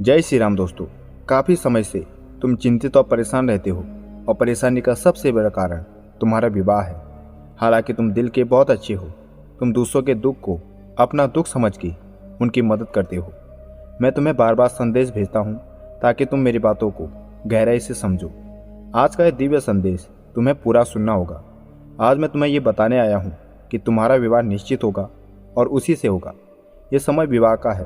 जय श्री राम दोस्तों। काफ़ी समय से तुम चिंतित और परेशान रहते हो और परेशानी का सबसे बड़ा कारण तुम्हारा विवाह है। हालांकि तुम दिल के बहुत अच्छे हो, तुम दूसरों के दुख को अपना दुख समझ के उनकी मदद करते हो। मैं तुम्हें बार बार संदेश भेजता हूँ ताकि तुम मेरी बातों को गहराई से समझो। आज का यह दिव्य संदेश तुम्हें पूरा सुनना होगा। आज मैं तुम्हें ये बताने आया हूँ कि तुम्हारा विवाह निश्चित होगा और उसी से होगा। ये समय विवाह का है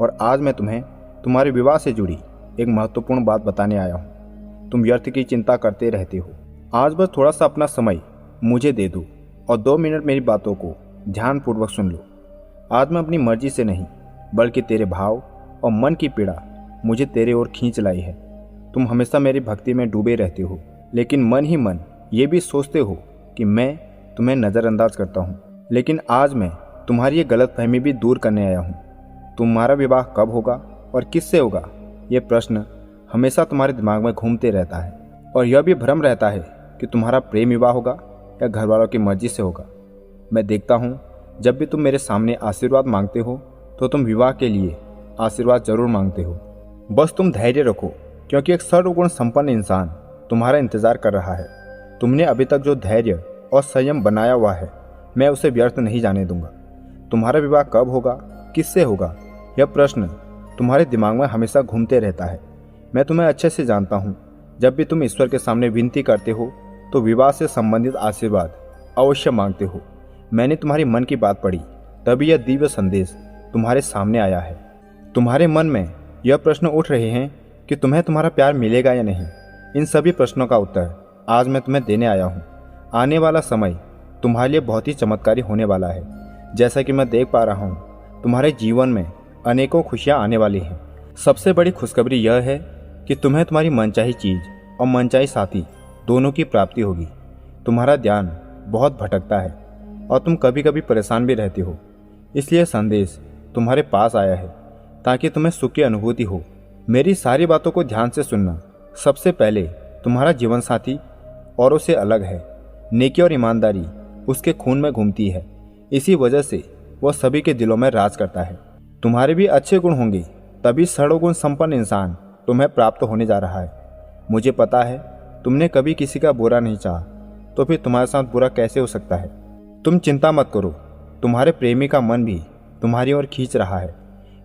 और आज मैं तुम्हें तुम्हारे विवाह से जुड़ी एक महत्वपूर्ण बात बताने आया हूँ। तुम व्यर्थ की चिंता करते रहते हो। आज बस थोड़ा सा अपना समय मुझे दे दो और 2 मिनट मेरी बातों को ध्यानपूर्वक सुन लो। आज मैं अपनी मर्जी से नहीं बल्कि तेरे भाव और मन की पीड़ा मुझे तेरे ओर खींच लाई है। तुम हमेशा मेरी भक्ति में डूबे रहते हो, लेकिन मन ही मन ये भी सोचते हो कि मैं तुम्हें नज़रअंदाज करता हूँ। लेकिन आज मैं तुम्हारी ये गलतफहमी भी दूर करने आया हूँ। तुम्हारा विवाह कब होगा और किससे होगा, ये प्रश्न हमेशा तुम्हारे दिमाग में घूमते रहता है और यह भी भ्रम रहता है कि तुम्हारा प्रेम विवाह होगा या घर वालों की मर्जी से होगा। मैं देखता हूँ जब भी तुम मेरे सामने आशीर्वाद मांगते हो तो तुम विवाह के लिए आशीर्वाद जरूर मांगते हो। बस तुम धैर्य रखो, क्योंकि एक सर्वगुण संपन्न इंसान तुम्हारा इंतजार कर रहा है। तुमने अभी तक जो धैर्य और संयम बनाया हुआ है, मैं उसे व्यर्थ नहीं जाने दूंगा। तुम्हारा विवाह कब होगा, किससे होगा, यह प्रश्न तुम्हारे दिमाग में हमेशा घूमते रहता है। मैं तुम्हें अच्छे से जानता हूँ। जब भी तुम ईश्वर के सामने विनती करते हो तो विवाह से संबंधित आशीर्वाद अवश्य मांगते हो। मैंने तुम्हारी मन की बात पढ़ी, तभी यह दिव्य संदेश तुम्हारे सामने आया है। तुम्हारे मन में यह प्रश्न उठ रहे हैं कि तुम्हें तुम्हारा प्यार मिलेगा या नहीं। इन सभी प्रश्नों का उत्तर आज मैं तुम्हें देने आया हूँ। आने वाला समय तुम्हारे लिए बहुत ही चमत्कारी होने वाला है। जैसा कि मैं देख पा रहा हूँ, तुम्हारे जीवन में अनेकों खुशियाँ आने वाली हैं। सबसे बड़ी खुशखबरी यह है कि तुम्हें तुम्हारी मनचाही चीज़ और मनचाही साथी दोनों की प्राप्ति होगी। तुम्हारा ध्यान बहुत भटकता है और तुम कभी कभी परेशान भी रहते हो, इसलिए संदेश तुम्हारे पास आया है ताकि तुम्हें सुख की अनुभूति हो। मेरी सारी बातों को ध्यान से सुनना। सबसे पहले, तुम्हारा जीवन साथी औरों से अलग है। नेकी और ईमानदारी उसके खून में घूमती है, इसी वजह से वह सभी के दिलों में राज करता है। तुम्हारे भी अच्छे गुण होंगे, तभी सर्वगुण संपन्न इंसान तुम्हें प्राप्त होने जा रहा है। मुझे पता है तुमने कभी किसी का बुरा नहीं चाहा, तो फिर तुम्हारे साथ बुरा कैसे हो सकता है। तुम चिंता मत करो, तुम्हारे प्रेमी का मन भी तुम्हारी ओर खींच रहा है।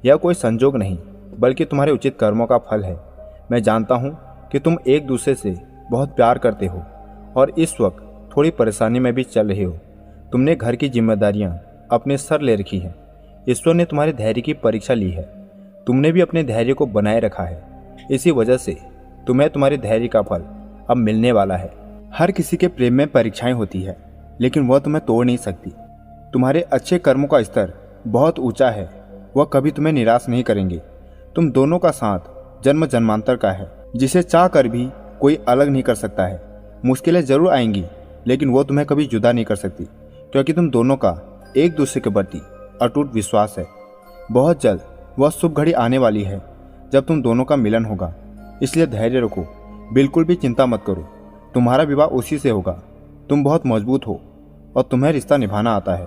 यह कोई संजोग नहीं बल्कि तुम्हारे उचित कर्मों का फल है। मैं जानता हूँ कि तुम एक दूसरे से बहुत प्यार करते हो और इस वक्त थोड़ी परेशानी में भी चल रहे हो। तुमने घर की जिम्मेदारियाँ अपने सर ले रखी हैं। ईश्वर ने तुम्हारे धैर्य की परीक्षा ली है। तुमने भी अपने धैर्य को बनाए रखा है। इसी वजह से तुम्हें तुम्हारे धैर्य का फल अब मिलने वाला है। हर किसी के प्रेम में परीक्षाएं होती है, लेकिन वह तुम्हें तोड़ नहीं सकती। तुम्हारे अच्छे कर्मों का स्तर बहुत ऊंचा है, वह कभी तुम्हें निराश नहीं करेंगे। तुम दोनों का साथ जन्म जन्मांतर का है, जिसे चाह कर भी कोई अलग नहीं कर सकता है। मुश्किलें जरूर आएंगी, लेकिन वो तुम्हें कभी जुदा नहीं कर सकती, क्योंकि तुम दोनों का एक दूसरे के प्रति अटूट विश्वास है। बहुत जल्द वह शुभ घड़ी आने वाली है जब तुम दोनों का मिलन होगा, इसलिए धैर्य रखो, बिल्कुल भी चिंता मत करो। तुम्हारा विवाह उसी से होगा। तुम बहुत मजबूत हो और तुम्हें रिश्ता निभाना आता है।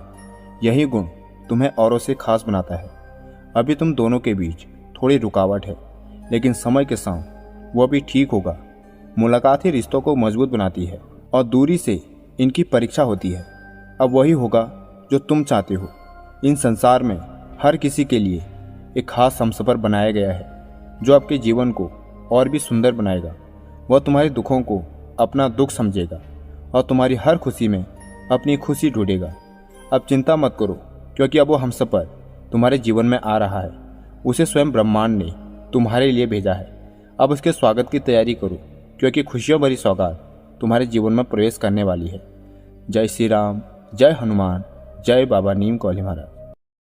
यही गुण तुम्हें औरों से खास बनाता है। अभी तुम दोनों के बीच थोड़ी रुकावट है, लेकिन समय के साथ वह भी ठीक होगा। मुलाकात ही रिश्तों को मजबूत बनाती है और दूरी से इनकी परीक्षा होती है। अब वही होगा जो तुम चाहते हो। इन संसार में हर किसी के लिए एक खास हमसफर बनाया गया है, जो आपके जीवन को और भी सुंदर बनाएगा। वह तुम्हारे दुखों को अपना दुख समझेगा और तुम्हारी हर खुशी में अपनी खुशी ढूंढेगा। अब चिंता मत करो, क्योंकि अब वो हमसफर तुम्हारे जीवन में आ रहा है। उसे स्वयं ब्रह्मांड ने तुम्हारे लिए भेजा है। अब उसके स्वागत की तैयारी करो, क्योंकि खुशियों भरी सौगात तुम्हारे जीवन में प्रवेश करने वाली है। जय श्री राम, जय हनुमान, जय बाबा नीम कौली महाराज।